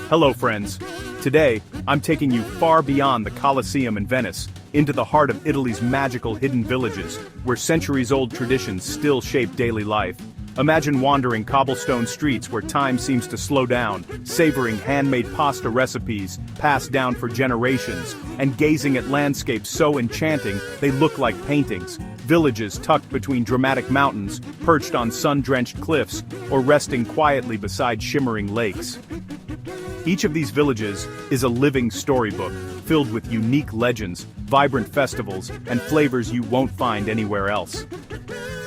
Hello friends. Today, I'm taking you far beyond the Colosseum in Venice, into the heart of Italy's magical hidden villages, where centuries-old traditions still shape daily life. Imagine wandering cobblestone streets where time seems to slow down, savoring handmade pasta recipes passed down for generations, and gazing at landscapes so enchanting they look like paintings. Villages tucked between dramatic mountains, perched on sun-drenched cliffs, or resting quietly beside shimmering lakes. Each of these villages is a living storybook, filled with unique legends, vibrant festivals, and flavors you won't find anywhere else.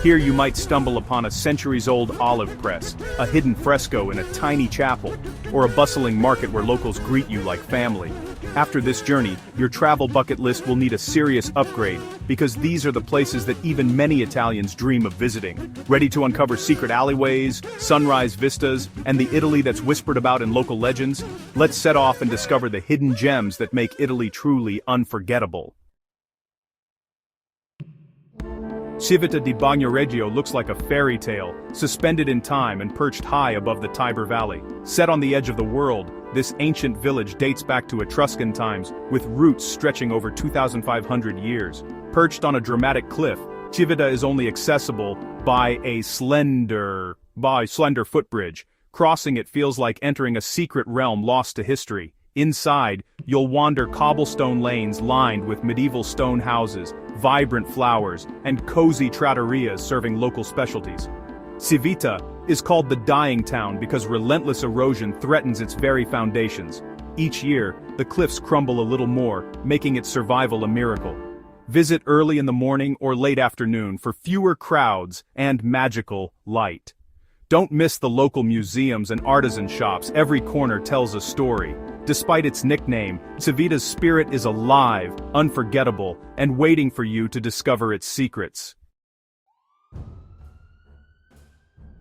Here you might stumble upon a centuries-old olive press, a hidden fresco in a tiny chapel, or a bustling market where locals greet you like family. After this journey, your travel bucket list will need a serious upgrade, because these are the places that even many Italians dream of visiting. Ready to uncover secret alleyways, sunrise vistas, and the Italy that's whispered about in local legends? Let's set off and discover the hidden gems that make Italy truly unforgettable. Civita di Bagnoregio looks like a fairy tale, suspended in time and perched high above the Tiber Valley. Set on the edge of the world, this ancient village dates back to Etruscan times, with roots stretching over 2,500 years. Perched on a dramatic cliff, Civita is only accessible by a slender footbridge. Crossing it feels like entering a secret realm lost to history. Inside, you'll wander cobblestone lanes lined with medieval stone houses, vibrant flowers, and cozy trattorias serving local specialties. Civita is called the dying town because relentless erosion threatens its very foundations. Each year, the cliffs crumble a little more, making its survival a miracle. Visit early in the morning or late afternoon for fewer crowds and magical light. Don't miss the local museums and artisan shops. Every corner tells a story. Despite its nickname, Civita's spirit is alive, unforgettable, and waiting for you to discover its secrets.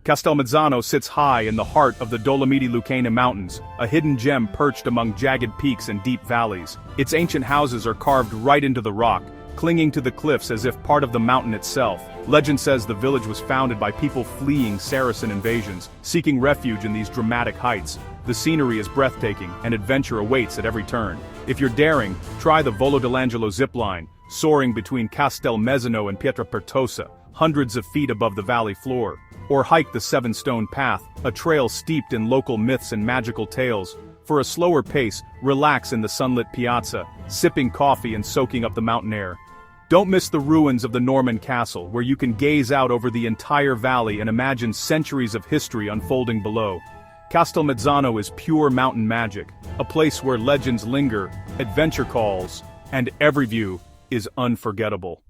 Castelmezzano sits high in the heart of the Dolomiti Lucane Mountains, a hidden gem perched among jagged peaks and deep valleys. Its ancient houses are carved right into the rock, clinging to the cliffs as if part of the mountain itself. Legend says the village was founded by people fleeing Saracen invasions, seeking refuge in these dramatic heights. The scenery is breathtaking, and adventure awaits at every turn. If you're daring, try the Volo dell'Angelo zipline, soaring between Castelmezzano and Pietrapertosa, hundreds of feet above the valley floor. Or hike the Seven-Stone Path, a trail steeped in local myths and magical tales. For a slower pace, relax in the sunlit piazza, sipping coffee and soaking up the mountain air. Don't miss the ruins of the Norman castle, where you can gaze out over the entire valley and imagine centuries of history unfolding below. Castelmezzano is pure mountain magic, a place where legends linger, adventure calls, and every view is unforgettable.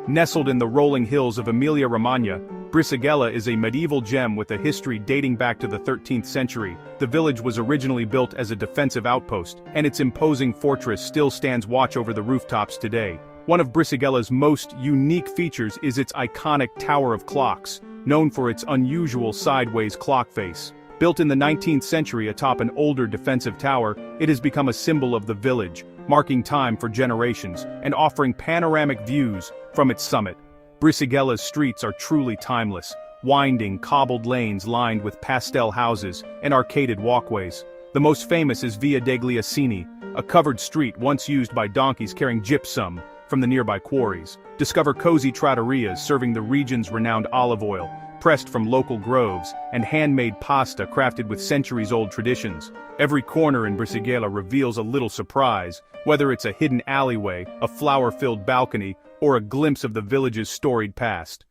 Nestled in the rolling hills of Emilia-Romagna, Brisighella is a medieval gem with a history dating back to the 13th century. The village was originally built as a defensive outpost, and its imposing fortress still stands watch over the rooftops today. One of Brisighella's most unique features is its iconic Tower of Clocks, known for its unusual sideways clock face. Built in the 19th century atop an older defensive tower, it has become a symbol of the village, marking time for generations, and offering panoramic views from its summit. Brisighella's streets are truly timeless, winding, cobbled lanes lined with pastel houses and arcaded walkways. The most famous is Via degli Asini, a covered street once used by donkeys carrying gypsum from the nearby quarries. Discover cozy trattorias serving the region's renowned olive oil, pressed from local groves, and handmade pasta crafted with centuries-old traditions. Every corner in Brisighella reveals a little surprise, whether it's a hidden alleyway, a flower-filled balcony, or a glimpse of the village's storied past.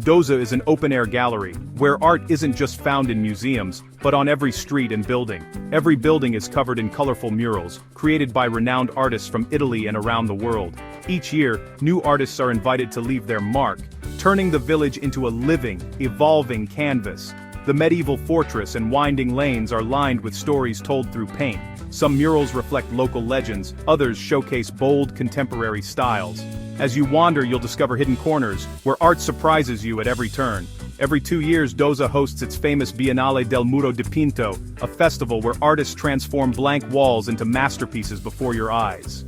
Dozza is an open-air gallery, where art isn't just found in museums, but on every street and building. Every building is covered in colorful murals, created by renowned artists from Italy and around the world. Each year, new artists are invited to leave their mark, turning the village into a living, evolving canvas. The medieval fortress and winding lanes are lined with stories told through paint. Some murals reflect local legends, others showcase bold contemporary styles. As you wander, you'll discover hidden corners, where art surprises you at every turn. Every 2 years, Dozza hosts its famous Biennale del Muro Dipinto, a festival where artists transform blank walls into masterpieces before your eyes.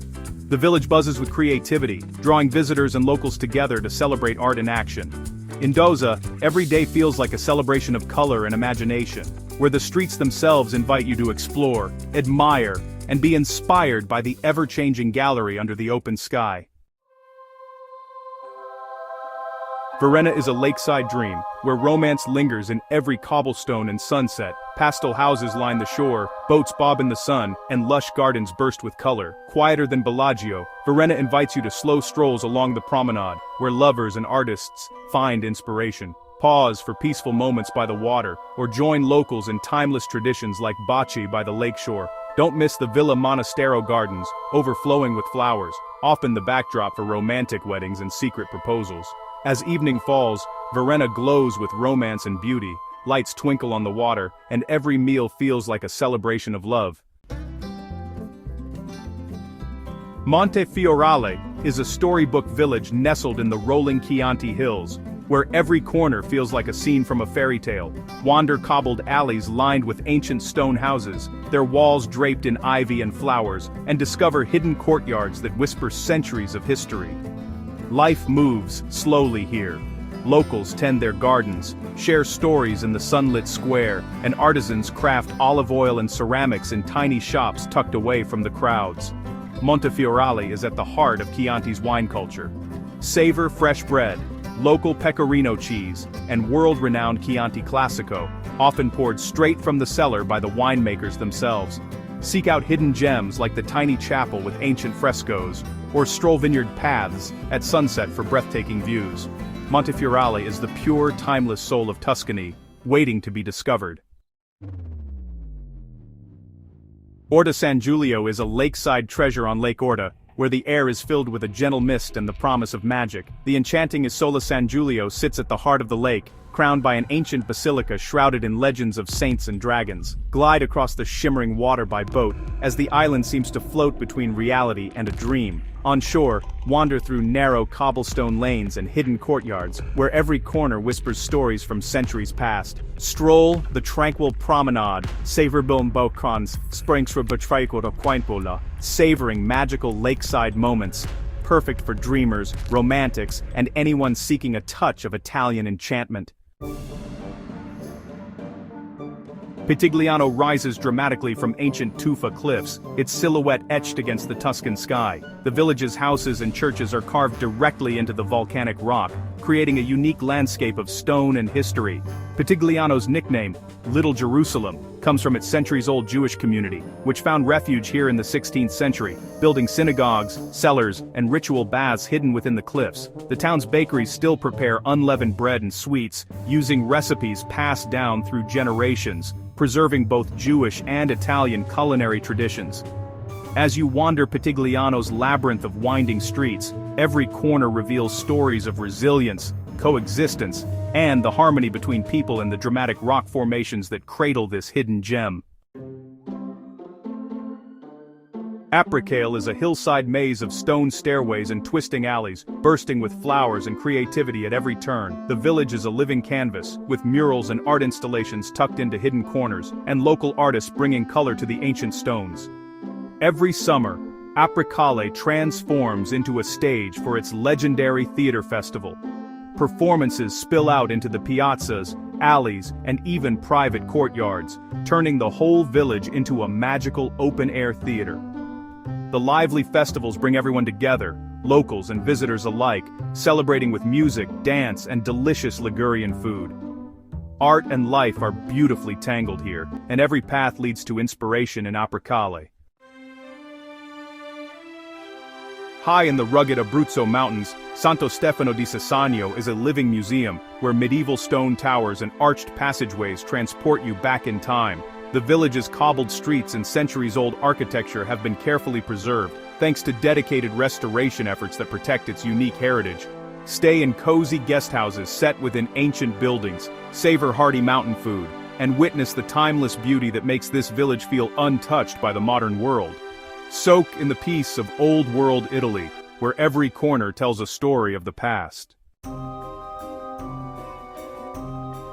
The village buzzes with creativity, drawing visitors and locals together to celebrate art in action. In Dozza, every day feels like a celebration of color and imagination, where the streets themselves invite you to explore, admire, and be inspired by the ever-changing gallery under the open sky. Varenna is a lakeside dream, where romance lingers in every cobblestone and sunset. Pastel houses line the shore, boats bob in the sun, and lush gardens burst with color. Quieter than Bagnoregio, Varenna invites you to slow strolls along the promenade, where lovers and artists find inspiration. Pause for peaceful moments by the water, or join locals in timeless traditions like bocce by the lakeshore. Don't miss the Villa Monastero gardens, overflowing with flowers, often the backdrop for romantic weddings and secret proposals. As evening falls, Varenna glows with romance and beauty, lights twinkle on the water, and every meal feels like a celebration of love. Montefioralle is a storybook village nestled in the rolling Chianti hills, where every corner feels like a scene from a fairy tale. Wander cobbled alleys lined with ancient stone houses, their walls draped in ivy and flowers, and discover hidden courtyards that whisper centuries of history. Life moves slowly here. Locals tend their gardens, share stories in the sunlit square, and artisans craft olive oil and ceramics in tiny shops tucked away from the crowds. Montefioralle is at the heart of Chianti's wine culture. Savor fresh bread, local pecorino cheese, and world-renowned Chianti Classico, often poured straight from the cellar by the winemakers themselves. Seek out hidden gems like the tiny chapel with ancient frescoes, or stroll vineyard paths at sunset for breathtaking views. Montefioralle is the pure, timeless soul of Tuscany, waiting to be discovered. Orta San Giulio is a lakeside treasure on Lake Orta, where the air is filled with a gentle mist and the promise of magic. The enchanting Isola San Giulio sits at the heart of the lake, crowned by an ancient basilica shrouded in legends of saints and dragons. Glide across the shimmering water by boat, as the island seems to float between reality and a dream. On shore, wander through narrow cobblestone lanes and hidden courtyards, where every corner whispers stories from centuries past. Stroll the tranquil promenade, savoring magical lakeside moments, perfect for dreamers, romantics, and anyone seeking a touch of Italian enchantment. Pitigliano rises dramatically from ancient tufa cliffs, its silhouette etched against the Tuscan sky. The village's houses and churches are carved directly into the volcanic rock, creating a unique landscape of stone and history. Pitigliano's nickname, Little Jerusalem, comes from its centuries-old Jewish community, which found refuge here in the 16th century, building synagogues, cellars, and ritual baths hidden within the cliffs. The town's bakeries still prepare unleavened bread and sweets, using recipes passed down through generations, preserving both Jewish and Italian culinary traditions. As you wander Pitigliano's labyrinth of winding streets, every corner reveals stories of resilience, coexistence, and the harmony between people and the dramatic rock formations that cradle this hidden gem. Apricale is a hillside maze of stone stairways and twisting alleys, bursting with flowers and creativity at every turn. The village is a living canvas, with murals and art installations tucked into hidden corners, and local artists bringing color to the ancient stones. Every summer, Apricale transforms into a stage for its legendary theater festival. Performances spill out into the piazzas, alleys, and even private courtyards, turning the whole village into a magical open-air theater. The lively festivals bring everyone together, locals and visitors alike, celebrating with music, dance, and delicious Ligurian food. Art and life are beautifully tangled here, and every path leads to inspiration in Apricale. High in the rugged Abruzzo mountains, Santo Stefano di Sessanio is a living museum, where medieval stone towers and arched passageways transport you back in time. The village's cobbled streets and centuries-old architecture have been carefully preserved, thanks to dedicated restoration efforts that protect its unique heritage. Stay in cozy guesthouses set within ancient buildings, savor hearty mountain food, and witness the timeless beauty that makes this village feel untouched by the modern world. Soak in the peace of old-world Italy, where every corner tells a story of the past.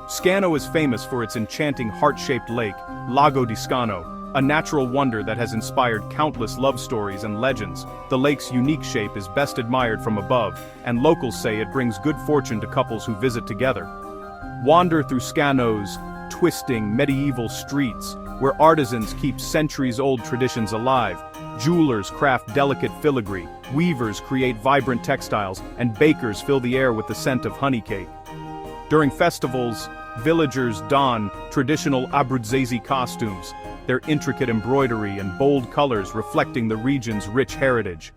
Scanno is famous for its enchanting heart-shaped lake, Lago di Scanno, a natural wonder that has inspired countless love stories and legends. The lake's unique shape is best admired from above, and locals say it brings good fortune to couples who visit together. Wander through Scanno's twisting medieval streets, where artisans keep centuries-old traditions alive. Jewelers craft delicate filigree, weavers create vibrant textiles, and bakers fill the air with the scent of honey cake. During festivals, villagers don traditional Abruzzese costumes, their intricate embroidery and bold colors reflecting the region's rich heritage.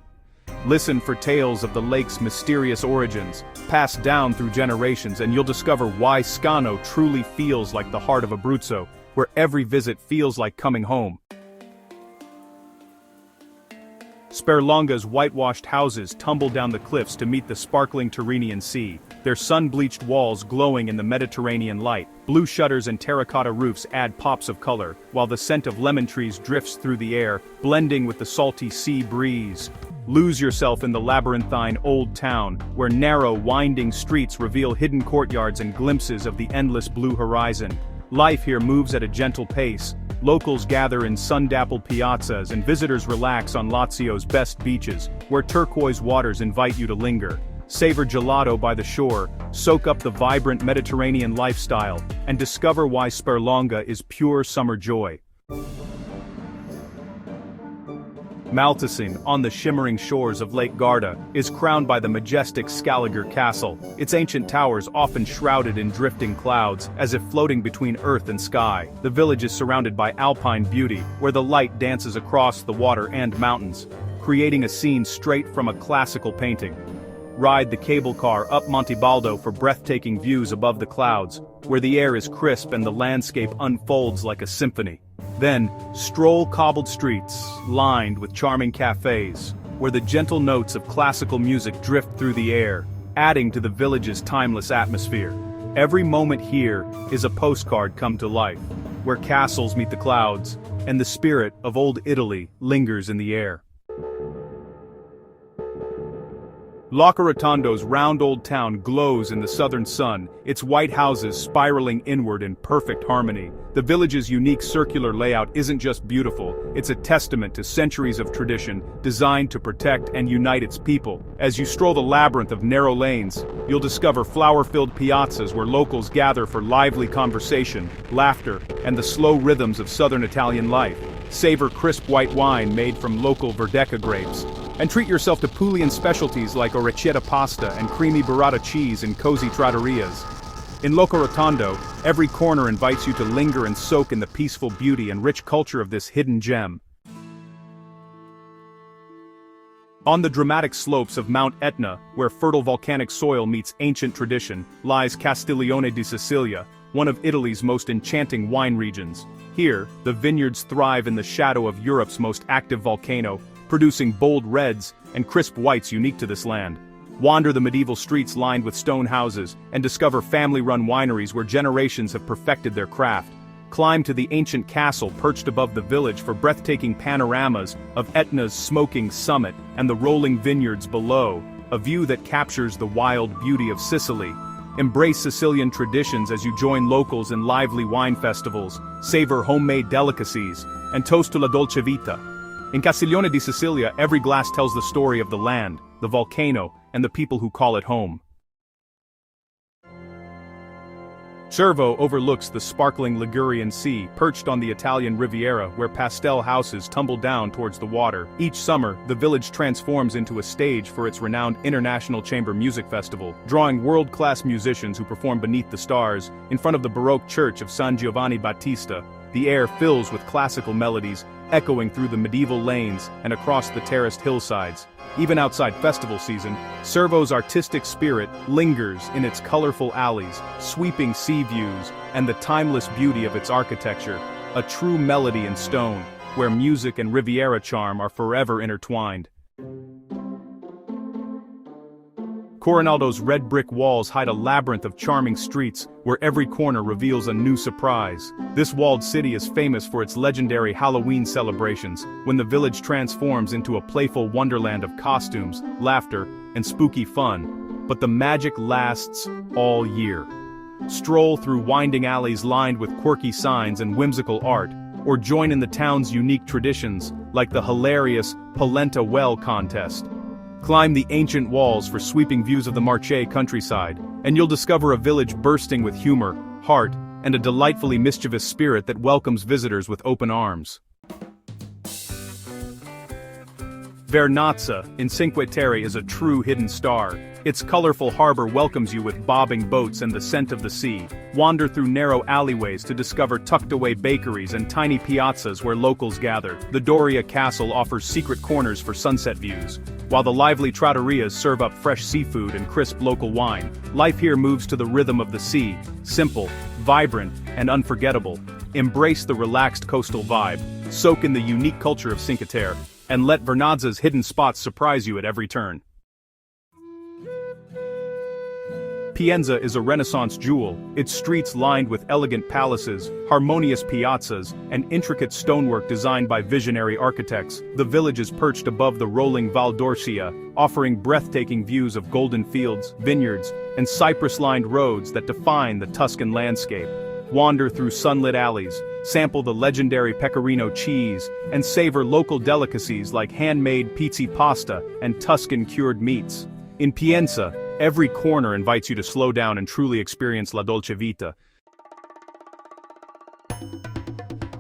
Listen for tales of the lake's mysterious origins, passed down through generations, and you'll discover why Scanno truly feels like the heart of Abruzzo, where every visit feels like coming home. Sperlonga's whitewashed houses tumble down the cliffs to meet the sparkling Tyrrhenian Sea, their sun-bleached walls glowing in the Mediterranean light. Blue shutters and terracotta roofs add pops of color, while the scent of lemon trees drifts through the air, blending with the salty sea breeze. Lose yourself in the labyrinthine old town, where narrow, winding streets reveal hidden courtyards and glimpses of the endless blue horizon. Life here moves at a gentle pace. Locals gather in sun-dappled piazzas and visitors relax on Lazio's best beaches, where turquoise waters invite you to linger. Savor gelato by the shore, soak up the vibrant Mediterranean lifestyle, and discover why Sperlonga is pure summer joy. Malcesine, on the shimmering shores of Lake Garda, is crowned by the majestic Scaligere Castle, its ancient towers often shrouded in drifting clouds, as if floating between earth and sky. The village is surrounded by alpine beauty, where the light dances across the water and mountains, creating a scene straight from a classical painting. Ride the cable car up Monte Baldo for breathtaking views above the clouds, where the air is crisp and the landscape unfolds like a symphony. Then, stroll cobbled streets, lined with charming cafes, where the gentle notes of classical music drift through the air, adding to the village's timeless atmosphere. Every moment here is a postcard come to life, where castles meet the clouds, and the spirit of old Italy lingers in the air. Locorotondo's round old town glows in the southern sun, its white houses spiraling inward in perfect harmony. The village's unique circular layout isn't just beautiful, it's a testament to centuries of tradition, designed to protect and unite its people. As you stroll the labyrinth of narrow lanes, you'll discover flower-filled piazzas where locals gather for lively conversation, laughter, and the slow rhythms of southern Italian life. Savor crisp white wine made from local Verdecca grapes, and treat yourself to Puglian specialties like orecchietta pasta and creamy burrata cheese in cozy trattorias. In Locorotondo, every corner invites you to linger and soak in the peaceful beauty and rich culture of this hidden gem. On the dramatic slopes of Mount Etna, where fertile volcanic soil meets ancient tradition, lies Castiglione di Sicilia, one of Italy's most enchanting wine regions. Here, the vineyards thrive in the shadow of Europe's most active volcano, producing bold reds and crisp whites unique to this land. Wander the medieval streets lined with stone houses, and discover family-run wineries where generations have perfected their craft. Climb to the ancient castle perched above the village for breathtaking panoramas of Etna's smoking summit and the rolling vineyards below, a view that captures the wild beauty of Sicily. Embrace Sicilian traditions as you join locals in lively wine festivals, savor homemade delicacies, and toast to la dolce vita. In Castiglione di Sicilia, every glass tells the story of the land, the volcano, and the people who call it home. Cervo overlooks the sparkling Ligurian Sea, perched on the Italian Riviera where pastel houses tumble down towards the water. Each summer, the village transforms into a stage for its renowned International Chamber Music Festival, drawing world-class musicians who perform beneath the stars, in front of the Baroque church of San Giovanni Battista. The air fills with classical melodies, echoing through the medieval lanes and across the terraced hillsides. Even outside festival season, Cervo's artistic spirit lingers in its colorful alleys, sweeping sea views, and the timeless beauty of its architecture, a true melody in stone, where music and Riviera charm are forever intertwined. Coronaldo's red brick walls hide a labyrinth of charming streets, where every corner reveals a new surprise. This walled city is famous for its legendary Halloween celebrations, when the village transforms into a playful wonderland of costumes, laughter, and spooky fun. But the magic lasts all year. Stroll through winding alleys lined with quirky signs and whimsical art, or join in the town's unique traditions, like the hilarious Polenta Well contest. Climb the ancient walls for sweeping views of the Marche countryside, and you'll discover a village bursting with humor, heart, and a delightfully mischievous spirit that welcomes visitors with open arms. Vernazza, in Cinque Terre, is a true hidden star. Its colorful harbor welcomes you with bobbing boats and the scent of the sea. Wander through narrow alleyways to discover tucked-away bakeries and tiny piazzas where locals gather. The Doria Castle offers secret corners for sunset views, while the lively trattorias serve up fresh seafood and crisp local wine. Life here moves to the rhythm of the sea, simple, vibrant, and unforgettable. Embrace the relaxed coastal vibe, soak in the unique culture of Cinque Terre, and let Vernazza's hidden spots surprise you at every turn. Pienza is a Renaissance jewel, its streets lined with elegant palaces, harmonious piazzas, and intricate stonework designed by visionary architects. The village is perched above the rolling Val d'Orcia, offering breathtaking views of golden fields, vineyards, and cypress-lined roads that define the Tuscan landscape. Wander through sunlit alleys, sample the legendary pecorino cheese, and savor local delicacies like handmade pizzi pasta and Tuscan cured meats. In Pienza, every corner invites you to slow down and truly experience la dolce vita.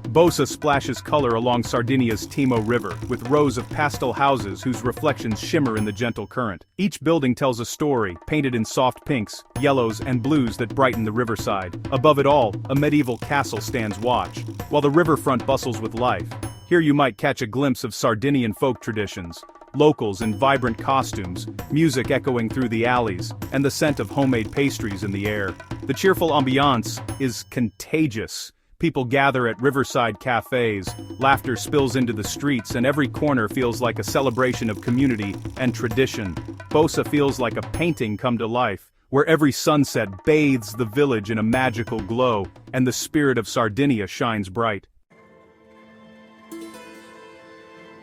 Bossa splashes color along Sardinia's Timo River, with rows of pastel houses whose reflections shimmer in the gentle current. Each building tells a story, painted in soft pinks, yellows, and blues that brighten the riverside. Above it all, a medieval castle stands watch, while the riverfront bustles with life. Here you might catch a glimpse of Sardinian folk traditions, locals in vibrant costumes, music echoing through the alleys, and the scent of homemade pastries in the air. The cheerful ambiance is contagious. People gather at riverside cafes, laughter spills into the streets, and every corner feels like a celebration of community and tradition. Bossa feels like a painting come to life, where every sunset bathes the village in a magical glow, and the spirit of Sardinia shines bright.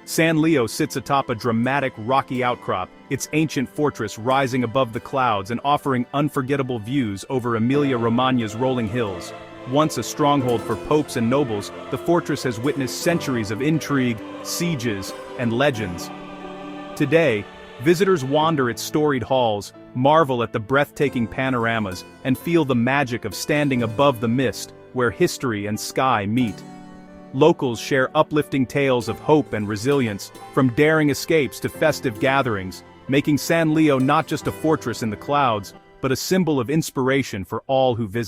San Leo sits atop a dramatic rocky outcrop, its ancient fortress rising above the clouds and offering unforgettable views over Emilia-Romagna's rolling hills. Once a stronghold for popes and nobles, the fortress has witnessed centuries of intrigue, sieges, and legends. Today, visitors wander its storied halls, marvel at the breathtaking panoramas, and feel the magic of standing above the mist, where history and sky meet. Locals share uplifting tales of hope and resilience, from daring escapes to festive gatherings, making San Leo not just a fortress in the clouds, but a symbol of inspiration for all who visit.